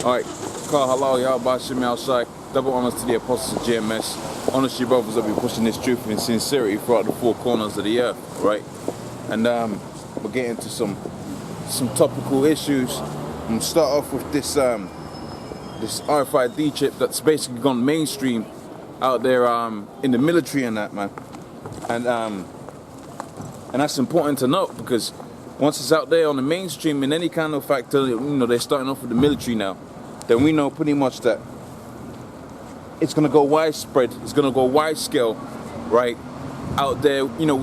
Alright, Kal Halal, y'all Bashim outside. Double honors to the apostles of GMS. Honors to your brothers that be pushing this truth and sincerity throughout the four corners of the earth, right? And we're getting to some topical issues. I'm gonna start off with this this RFID chip that's basically gone mainstream out there in the military and that, man. And that's important to note because once it's out there on the mainstream in any kind of factor, you know, they're starting off with the military now, then we know pretty much that it's going to go widespread, it's going to go wide scale, right, out there, you know,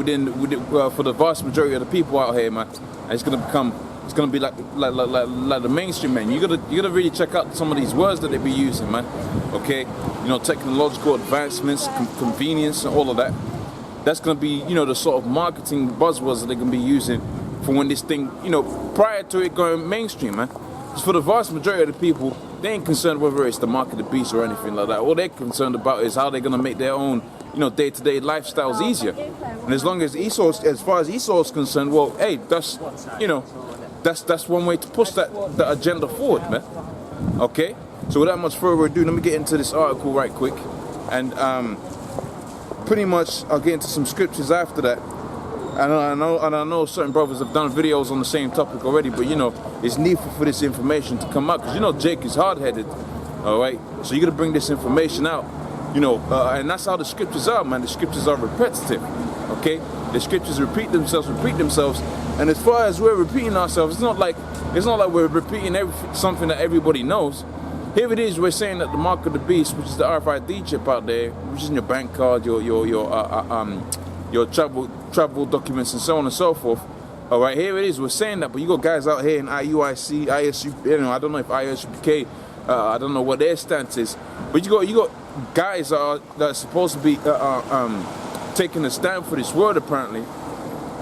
for the vast majority of the people out here, man. And it's going to be like the mainstream, man. You gotta really check out some of these words that they be using, man. Okay, you know, technological advancements, convenience, and all of that. That's going to be, you know, the sort of marketing buzzwords that they're going to be using for when this thing, you know, prior to it going mainstream, man. Because for the vast majority of the people, they ain't concerned whether it's the mark of the beast or anything like that. All they're concerned about is how they're going to make their own, you know, day-to-day lifestyles easier. And as long as as far as Esau is concerned, well, hey, that's, you know, that's one way to push that agenda forward, man. Okay? So without much further ado, let me get into this article right quick. And pretty much I'll get into some scriptures after that. And I know certain brothers have done videos on the same topic already, but you know, it's needful for this information to come out because you know Jake is hard-headed, all right? So you got to bring this information out, you know, and that's how the scriptures are, man. The scriptures are repetitive, okay? The scriptures repeat themselves, and as far as we're repeating ourselves, it's not like we're repeating something that everybody knows. Here it is, we're saying that the mark of the beast, which is the RFID chip out there, which is in your bank card, your travel documents and so on and so forth. All right, here it is. We're saying that, but you got guys out here in IUIC, ISU. You know, I don't know if ISUPK. I don't know what their stance is, but you got guys that are supposed to be taking a stand for this word apparently.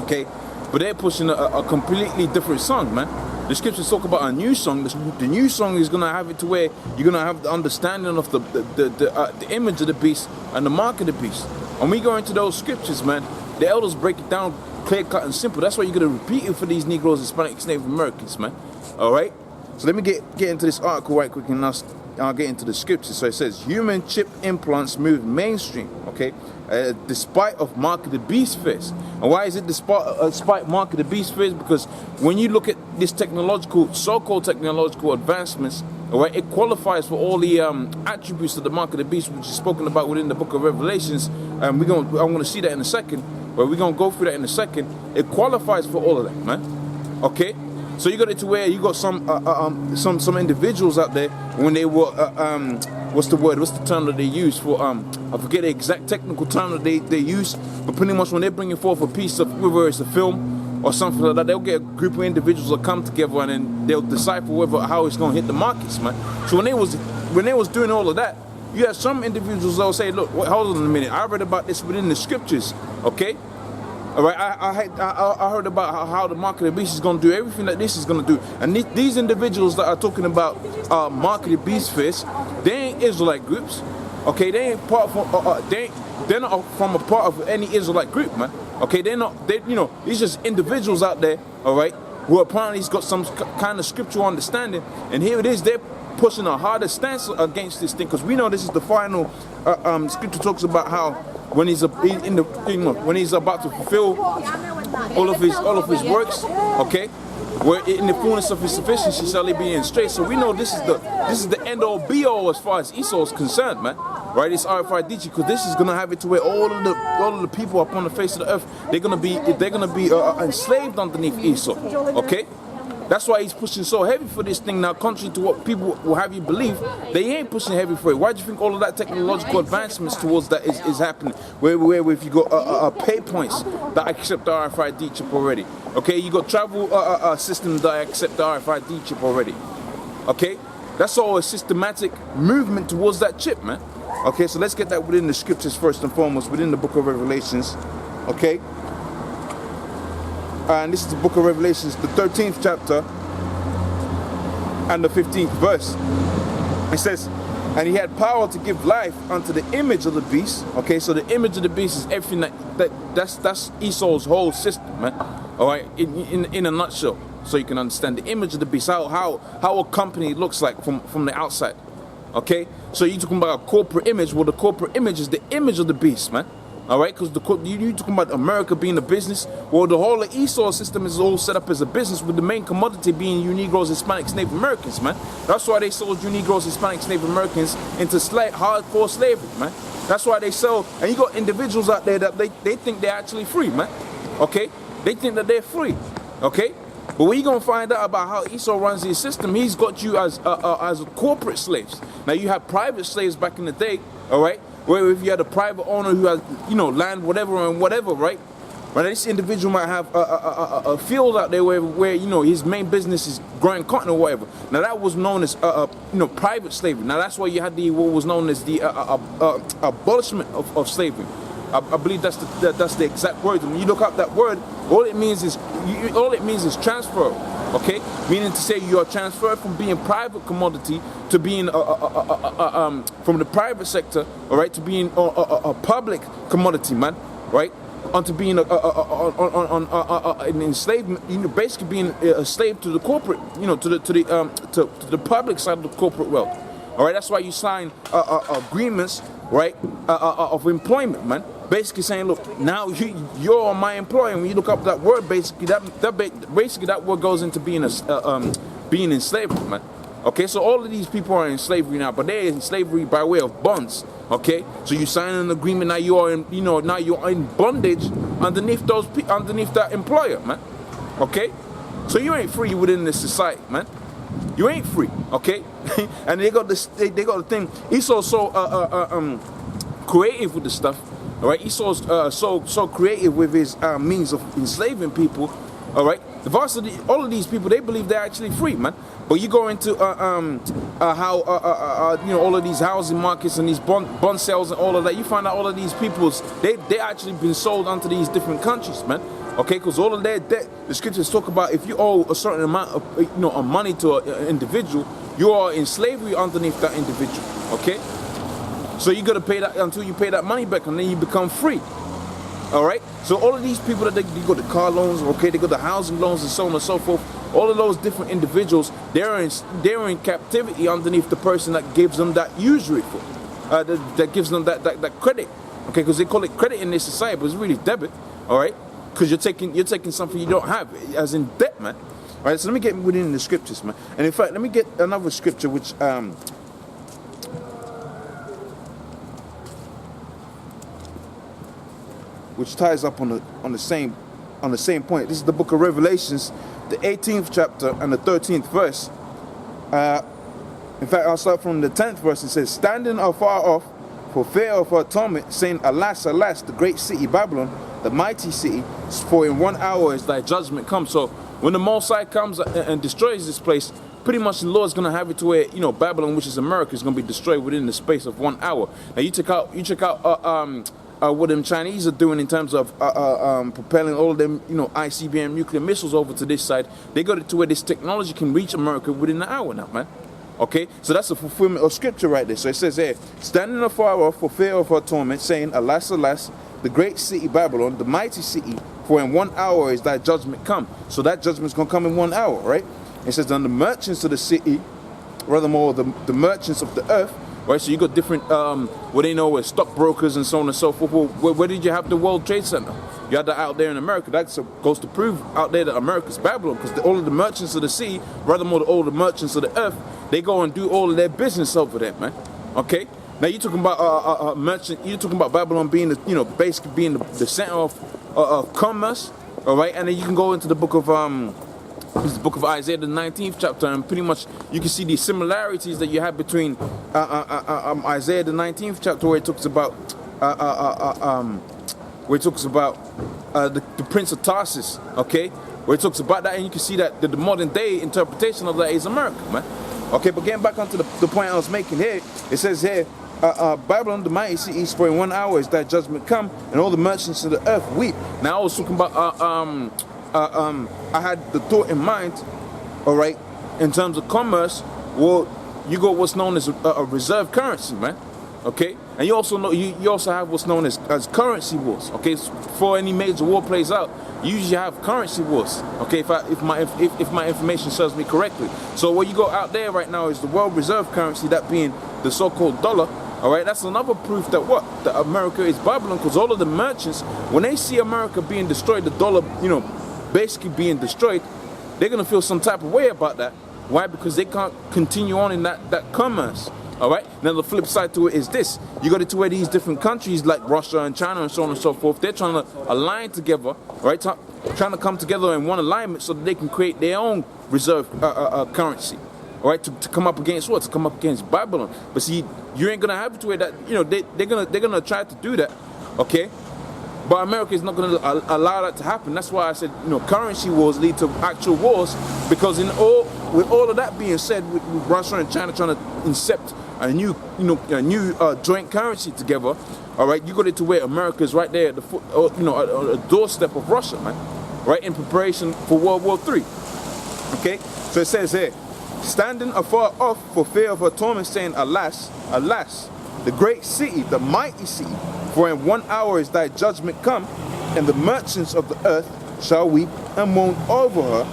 Okay, but they're pushing a completely different song, man. The scriptures talk about a new song. The new song is gonna have it to where you're gonna have the understanding of the image of the beast and the mark of the beast. When we go into those scriptures, man, the elders break it down clear cut and simple. That's why you're gonna repeat it for these Negroes, Hispanics, Native Americans, man. All right. So let me get into this article right quick, and I'll get into the scriptures. So it says, human chip implants move mainstream, okay, despite of mark of the beast fears. And why is it despite mark of the beast fears? Because when you look at this so-called technological advancements, all right, it qualifies for all the attributes of the mark of the beast, which is spoken about within the book of Revelations. And I'm going to see that in a second. But we're going to go through that in a second. It qualifies for all of that, man. Okay. So you got it to where you got some individuals out there when they were what's the term that they use for I forget the exact technical term that they use, but pretty much when they're bringing forth a piece of, whether it's a film or something like that, they'll get a group of individuals that come together and then they'll decipher how it's going to hit the markets, man. So when they was doing all of that, you had some individuals that'll say, look, hold on a minute, I read about this within the scriptures, okay? All right, I heard about how the mark of the beast is going to do everything that this is going to do. And these individuals that are talking about mark of the beast fears, they ain't Israelite groups. Okay, they ain't they're not from a part of any Israelite group, man. Okay, you know, it's just individuals out there, all right, who apparently has got some kind of scriptural understanding. And here it is, they're pushing a harder stance against this thing, because we know this is the final. Scripture talks about how when he's when he's about to fulfill all of his works, okay, where in the fullness of his sufficiency shall he be in straight. So we know this is the end all be all as far as Esau is concerned, man. Right? It's RFID, because this is gonna have it to where all of the people upon the face of the earth, they're gonna be enslaved underneath Esau. Okay. That's why he's pushing so heavy for this thing now, contrary to what people will have you believe. They ain't pushing heavy for it. Why do you think all of that technological advancements towards that is happening? Where if you got pay points that accept the RFID chip already. Okay, you got travel systems that accept the RFID chip already. Okay, that's all a systematic movement towards that chip, man. Okay, so let's get that within the scriptures first and foremost, within the book of Revelations. Okay. And this is the book of Revelations, the 13th chapter and the 15th verse. It says, and he had power to give life unto the image of the beast. Okay, so the image of the beast is everything that's Esau's whole system, man. All right, in a nutshell. so you can understand the image of the beast, how a company looks like from the outside. Okay, so you're talking about a corporate image. Well, the corporate image is the image of the beast, man. All right, because you're talking about America being a business. Well, the whole Esau system is all set up as a business, with the main commodity being you Negroes, Hispanics, Native Americans, man. That's why they sold you Negroes, Hispanics, Native Americans into hardcore slavery, man. That's why they sell. And you got individuals out there that they think they're actually free, man. Okay, they think that they're free. Okay, but when you're gonna find out about how Esau runs his system, he's got you as corporate slaves. Now you have private slaves back in the day, all right, where if you had a private owner who has, you know, land, whatever and whatever, right? But this individual might have a field out there where you know his main business is growing cotton or whatever. Now that was known as you know, private slavery. Now that's why you had what was known as the abolishment of slavery. I believe that's the exact word. When you look up that word, all it means is transfer. Okay, meaning to say you are transferred from being private commodity to being from the private sector, all right, to being a public commodity, man, right? Onto being an enslavement, you know, basically being a slave to the corporate, you know, to the public side of the corporate world. All right, that's why you sign agreements, right, of employment, man. Basically saying, look, now you're my employer. And when you look up that word, basically that word goes into being being in slavery, man. Okay, so all of these people are in slavery now, but they're in slavery by way of bonds. Okay, so you sign an agreement, now you are in, you know, now you're in bondage underneath that employer, man. Okay, so you ain't free within this society, man. You ain't free, okay? And they got this, they got the thing. Esau's so creative with the stuff, all right? Esau's so creative with his means of enslaving people, all right? The varsity, all of these people, they believe they're actually free, man. But you go into how you know, all of these housing markets and these bond sales and all of that, you find out all of these people's they actually been sold onto these different countries, man. Okay, because all of their debt, the scriptures talk about if you owe a certain amount of, you know, of money to an individual, you are in slavery underneath that individual. Okay, so you got to pay that until you pay that money back, and then you become free. All right, so all of these people that they got the car loans, okay, they got the housing loans and so on and so forth. All of those different individuals, they're in captivity underneath the person that gives them that usury for, that gives them that credit. Okay, because they call it credit in this society, but it's really debit. All right. Because you're taking something you don't have, as in debt, man. All right, so let me get within the scriptures, man. And in fact, let me get another scripture which ties up on the same point. This is the book of Revelations, the 18th chapter and the 13th verse. In fact, I'll start from the 10th verse. It says, "Standing afar off for fear of her torment, saying, Alas, alas, the great city Babylon, the mighty city, for in 1 hour is thy judgment come." So when the Most High comes and destroys this place, pretty much the Lord's gonna have it to where, you know, Babylon, which is America, is gonna be destroyed within the space of 1 hour. Now you check out what them Chinese are doing in terms of propelling all of them, you know, ICBM nuclear missiles over to this side. They got it to where this technology can reach America within an hour now, man. Okay, so that's a fulfillment of scripture right there. So it says here, "Standing afar off for fear of her torment, saying, Alas, alas, the great city Babylon, the mighty city, for in 1 hour is thy judgment come." So that judgment's gonna come in 1 hour, right? It says, "Then the merchants of the city, rather more the merchants of the earth," right? So you got different, what they know as stockbrokers and so on and so forth. Well, where did you have the World Trade Center? You had that out there in America. That goes to prove out there that America's Babylon, because all of the merchants of the sea, rather more all the merchants of the earth, they go and do all of their business over there, man. Okay. Now you're talking about merchant. You're talking about Babylon being, you know, basically being the center of commerce. All right, and then you can go into the book of this is the book of Isaiah, the 19th chapter, and pretty much you can see the similarities that you have between Isaiah, the 19th chapter, where it talks about the Prince of Tarsus, okay, where it talks about that, and you can see that the modern day interpretation of that is America, man. Okay, but getting back onto the point I was making here, it says here, Babylon, the mighty city, for in 1 hour is that judgment come, and all the merchants of the earth weep. Now I was talking about I had the thought in mind, all right, in terms of commerce. Well, you got what's known as a reserve currency, man. Okay, and you also know you also have what's known as currency wars. Okay, so before any major war plays out, you usually have currency wars. Okay, if my information serves me correctly. So what you got out there right now is the world reserve currency, that being the so-called dollar. All right, that's another proof that that America is Babylon, because all of the merchants, when they see America being destroyed, the dollar, basically being destroyed, they're gonna feel some type of way about that. Why? Because they can't continue on in that commerce. All right. Now the flip side to it is this: you got it to where these different countries like Russia and China and so on and so forth, they're trying to align together, right? Trying to come together in one alignment so that they can create their own reserve currency. All right, to come up against what? To come up against Babylon. But see, you ain't gonna have it to where that they're gonna try to do that. Okay. But America is not going to allow that to happen. That's why I said, currency wars lead to actual wars, because with all of that being said, with Russia and China trying to incept a new joint currency together, all right, you got it to where America is right there at the foot, a doorstep of Russia, man, right, in preparation for World War III. Okay, so it says here, standing afar off for fear of her torment, saying, alas, alas, the great city, the mighty city, for in 1 hour is thy judgment come, and the merchants of the earth shall weep and moan over her,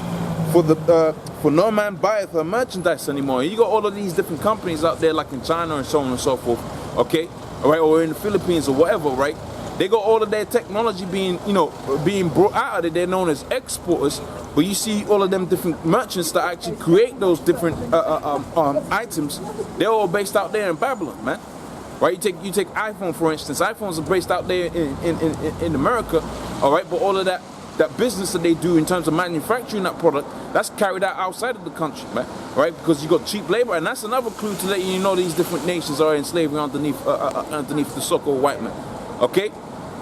for no man buyeth her merchandise anymore. You got all of these different companies out there, like in China and so on and so forth, okay, all right, or in the Philippines or whatever, right? They got all of their technology being brought out of it. They're known as exporters, but you see all of them different merchants that actually create those different items. They're all based out there in Babylon, man. Right, you take iPhone for instance. iPhones are based out there in America, all right. But all of that business that they do in terms of manufacturing that product, that's carried out outside of the country, man. Right, because you got cheap labor, and that's another clue to let you know these different nations are in slavery underneath the so-called white man. Okay,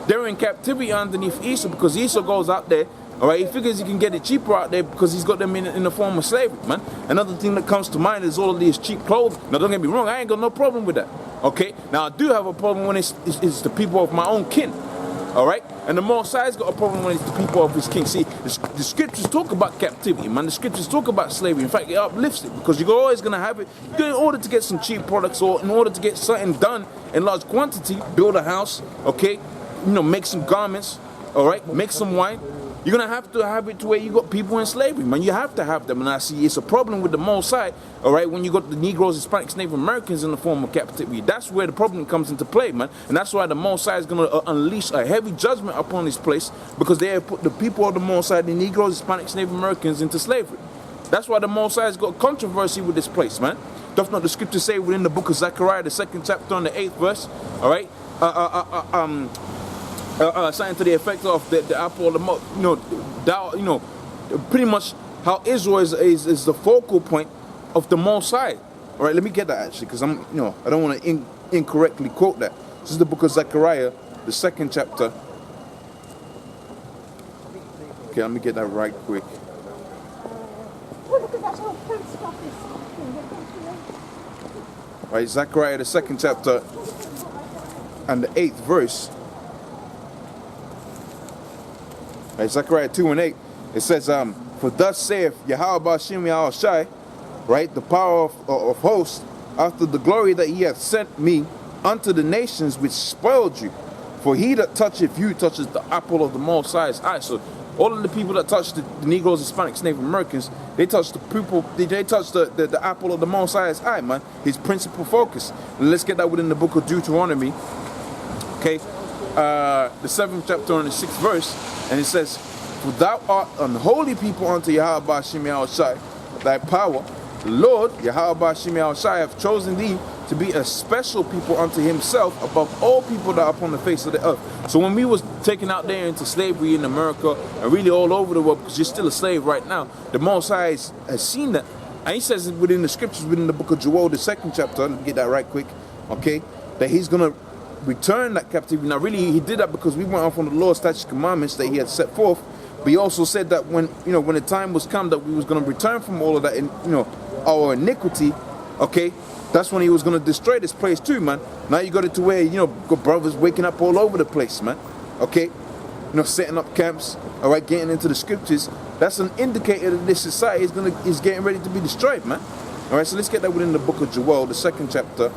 they're in captivity underneath Esau, because Esau goes out there. All right, he figures he can get it cheaper out there because he's got them in the form of slavery, man. Another thing that comes to mind is all of these cheap clothes. Now, don't get me wrong, I ain't got no problem with that. Okay, now I do have a problem when it's the people of my own kin. All right, and the Most High's got a problem when it's the people of his king. See, the scriptures talk about captivity, man. The scriptures talk about slavery. In fact, it uplifts it, because you're always gonna have it. In order to get some cheap products, or in order to get something done in large quantity, build a house, okay, make some garments, all right, make some wine. You're going to have it to where you got people in slavery, man. You have to have them. And I see it's a problem with the Most High, all right, when you got the Negroes, Hispanics, Native Americans in the form of captivity. That's where the problem comes into play, man. And that's why the Most High is going to unleash a heavy judgment upon this place, because they have put the people of the Most High, the Negroes, Hispanics, Native Americans, into slavery. That's why the Most High has got controversy with this place, man. Doth not the scriptures say within the book of Zechariah, the 2nd chapter and the 8th verse, all right, something to the effect of the apple of the pretty much how Israel is the focal point of the Most High. All right, let me get that actually, because I don't want to incorrectly quote that. This is the book of Zechariah, the 2nd chapter. Okay, let me get that right quick. Right, Zechariah, the 2nd chapter and the 8th verse. Right, Zechariah 2 and 8, it says, for thus saith Yahweh Ba'ashem Yahushai, right, the power of hosts, after the glory that he hath sent me unto the nations which spoiled you. For he that toucheth you touches the apple of the Most High's eye. So all of the people that touch the Negroes, Hispanics, Native Americans, they touch the people, they touch the apple of the Most High's eye, man. His principal focus. And let's get that within the book of Deuteronomy. Okay, the 7th chapter and the 6th verse. And it says, for thou art an holy people unto Yahweh Ba'ashem Yahushai, thy power, the Lord, Yahweh Ba'ashem Yahushai, hath chosen thee to be a special people unto himself above all people that are upon the face of the earth. So when we was taken out there into slavery in America and really all over the world, because you're still a slave right now, the Most High has seen that. And he says within the scriptures, within the book of Joel, the 2nd chapter, let me get that right quick, okay, that he's going to return that captivity. Now really he did that because we went off on the law, statutes, commandments that he had set forth, but he also said that when the time was come that we was going to return from all of that, our iniquity, okay, that's when he was going to destroy this place too, man. Now you got it to where got brothers waking up all over the place, man, okay, setting up camps, all right, getting into the scriptures. That's an indicator that this society is getting ready to be destroyed, man. All right, so let's get that within the book of Joel, the 2nd chapter,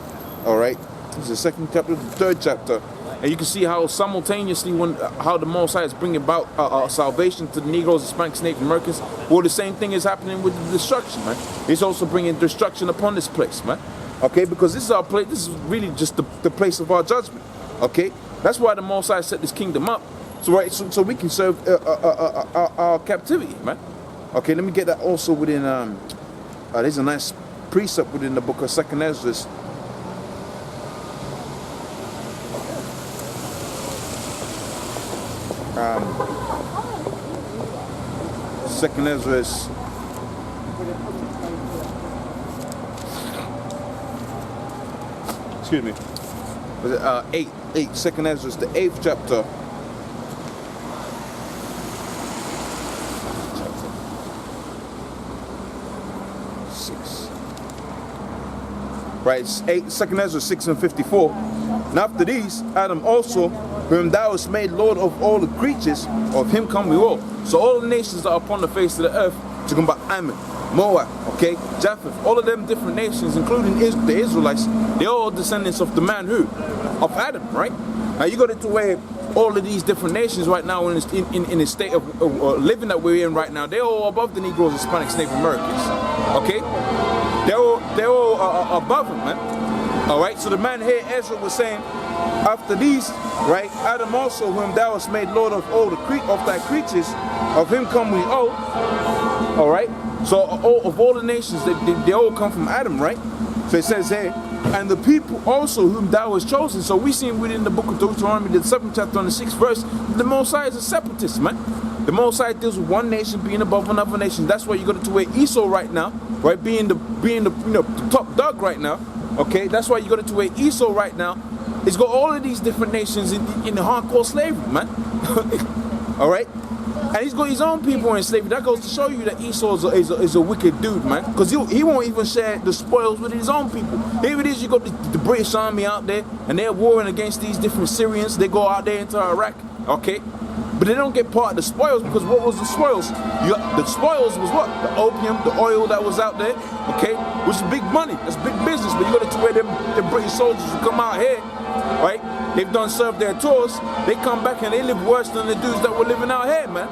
all right, It's the second chapter, the third chapter. And you can see how simultaneously how the Most High is bringing about salvation to the Negroes, Hispanics, Native Americans. Well, the same thing is happening with the destruction, man. He's also bringing destruction upon this place, man. Okay, because this is our place. This is really just the place of our judgment. Okay, that's why the Most High set this kingdom up, so we can serve our captivity, man. Okay, let me get that also within. There's a nice precept within the book of 2nd Ezra. Second Ezra, excuse me, was it 8? Second Ezra, the 8th chapter. Right, it's 2nd Ezra 6 and 54. And after these, Adam also, whom thou hast made Lord of all the creatures, of him come we all. So all the nations that are upon the face of the earth, talking about Ammon, Moab, okay, Japheth, all of them different nations, including the Israelites, they're all descendants of the man who? Of Adam, right? Now you got it to where all of these different nations right now in the state of living that we're in right now, they're all above the Negroes, Hispanics, Native Americans, okay? They're all above him, man. All right, so the man here, Ezra, was saying, after these, right, Adam also, whom thou hast made Lord of all thy creatures, of him come we all. All right, so of all the nations, they all come from Adam, right? So it says here, and the people also whom thou hast chosen. So we see within the book of Deuteronomy, the 7th chapter on the 6th verse, the Most High is a separatist, man. The Most High deals with one nation being above another nation. That's why you got to where Esau right now, right, being the the top dog right now. Okay, that's why you got to where Esau right now. He's got all of these different nations in the hardcore slavery, man. All right, and he's got his own people in slavery. That goes to show you that Esau is a wicked dude, man. Because he won't even share the spoils with his own people. Here it is, you got the British army out there, and they're warring against these different Syrians. They go out there into Iraq, okay. But they don't get part of the spoils, because what was the spoils? The spoils was what? The opium, the oil that was out there, okay? Which is big money, that's big business. But you got to where them British soldiers who come out here, right? They've done served their tours, they come back and they live worse than the dudes that were living out here, man.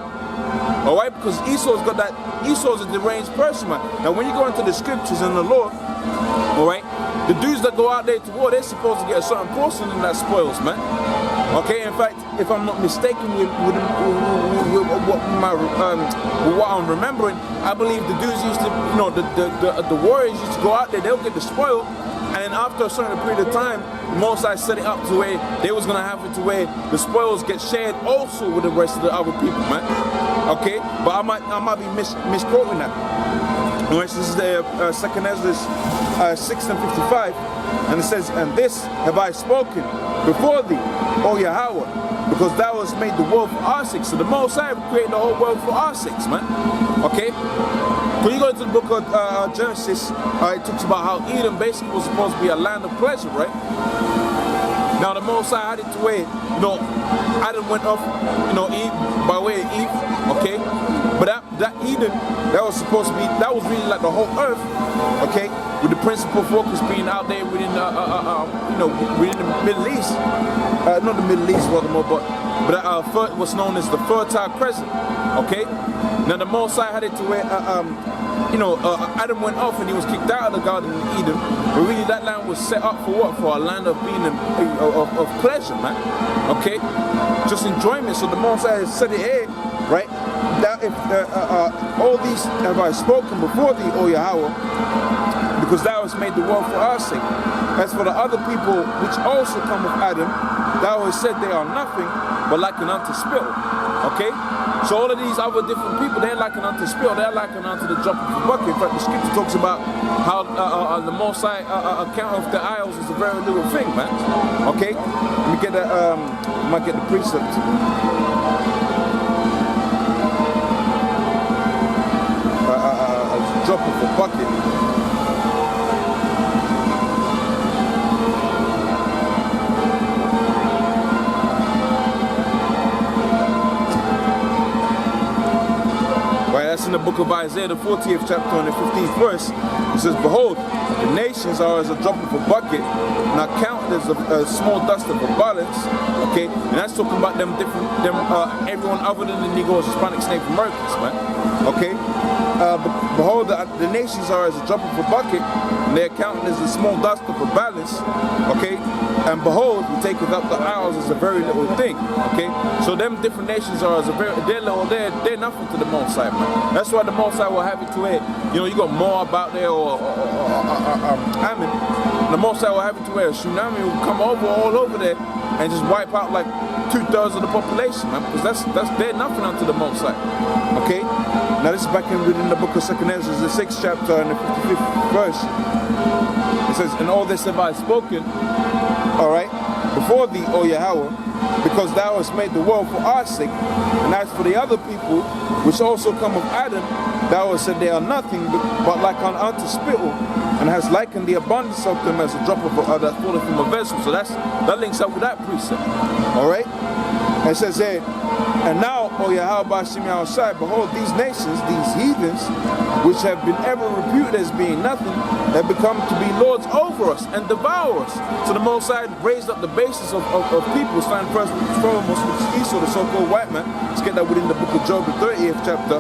All right, because Esau's a deranged person, man. Now when you go into the scriptures and the law, all right, the dudes that go out there to war, they're supposed to get a certain portion in that spoils, man. Okay, in fact, if I'm not mistaken with what I'm remembering, I believe the dudes used to, the warriors used to go out there, they'll get the spoil, and then after a certain period of time, the Most High set it up to where they was gonna have it to where the spoils get shared also with the rest of the other people, man. Okay, but I might be misquoting that. This is the 2nd Ezra 6 and 55, and it says, and this have I spoken before thee, O Yahweh, because thou hast made the world for our sakes. So the Most High created the whole world for our sakes, man. Okay? When you go to the book of Genesis, it talks about how Eden basically was supposed to be a land of pleasure, right? Now the Most High had it to where, Adam went off, Eve, by way of Eve, okay? But that Eden, that was really like the whole earth, okay? With the principal focus being out there within within the Middle East, not the Middle East, furthermore, but what's known as the Fertile Crescent, okay? Now the Most High had it to where, Adam went off and he was kicked out of the Garden of Eden, but really that land was set up for what? For a land of being of pleasure, man, okay? Just enjoyment. So the Most High said it here, right? That if all these have I spoken before thee, O Yahweh, because thou hast made the world for our sake. As for the other people which also come of Adam, thou hast said they are nothing but likened unto spill. Okay? So all of these other different people, they're likened unto spill, they're likened unto the drop of a bucket. In fact, the scripture talks about how the Most High account of the isles is a very little thing, man. Okay? Let me get the might get the precept. Drop of a bucket. Right, that's in the book of Isaiah, the 40th chapter and the 15th verse. It says, behold, the nations are as a drop of a bucket, and I count counted as a small dust of a balance, okay? And that's talking about everyone other than the Negroes, Hispanics, Native Americans, man, okay? Behold, the nations are as a drop of a bucket, and they're counted as a small dust of a balance, okay? And behold, he taketh up the isles as a very little thing, okay? So them different nations are as a very, they're nothing to the Most High, man. That's why the Most High will have it to where, you know, you got Moab out there or Ammon. The Most High will have it to where a tsunami will come all over there and just wipe out like 2/3 of the population, man, because they're nothing unto the Most High, okay? Now this is back within the book of 2nd Ezra, the 6th chapter and the 55th verse. It says, and all this have I spoken, all right, before thee, O Yahweh, because thou hast made the world for our sake, and as for the other people, which also come of Adam, thou hast said they are nothing but like unto spittle, and hast likened the abundance of them as a drop of that falleth from a vessel. So that links up with that precept, all right? And it says there, and now, O Yahweh Bashim Yahushai, behold, these nations, these heathens, which have been ever reputed as being nothing, have become to be lords over us and devour us. So the Most High raised up the basis of people, starting first and foremost with Esau, the so-called white man. Let's get that within the book of Job, the 30th chapter.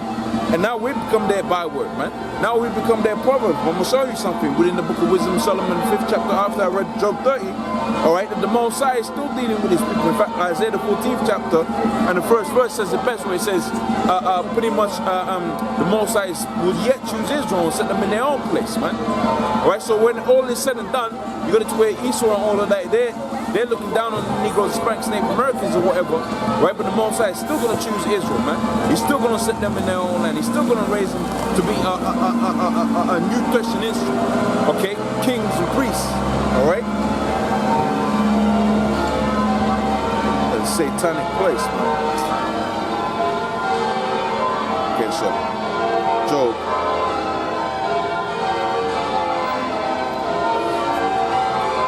And now we become their byword, man. Now we become their proverb. I'm going to show you something within the book of Wisdom of Solomon, the 5th chapter, after I read Job 30. All right, that the Most High is still dealing with his people. In fact, Isaiah the 14th chapter and the first verse says it best, where it says pretty much the Most High will yet choose Israel and set them in their own place, man. All right, so when all is said and done, you got to where Esau and all of that, they're looking down on the Negroes, Hispanics, Native Americans or whatever, right? But the Most High is still going to choose Israel, man. He's still going to set them in their own land. He's still going to raise them to be a new Christian instrument, okay? Kings and priests, all right? A satanic place, man. Okay, so Job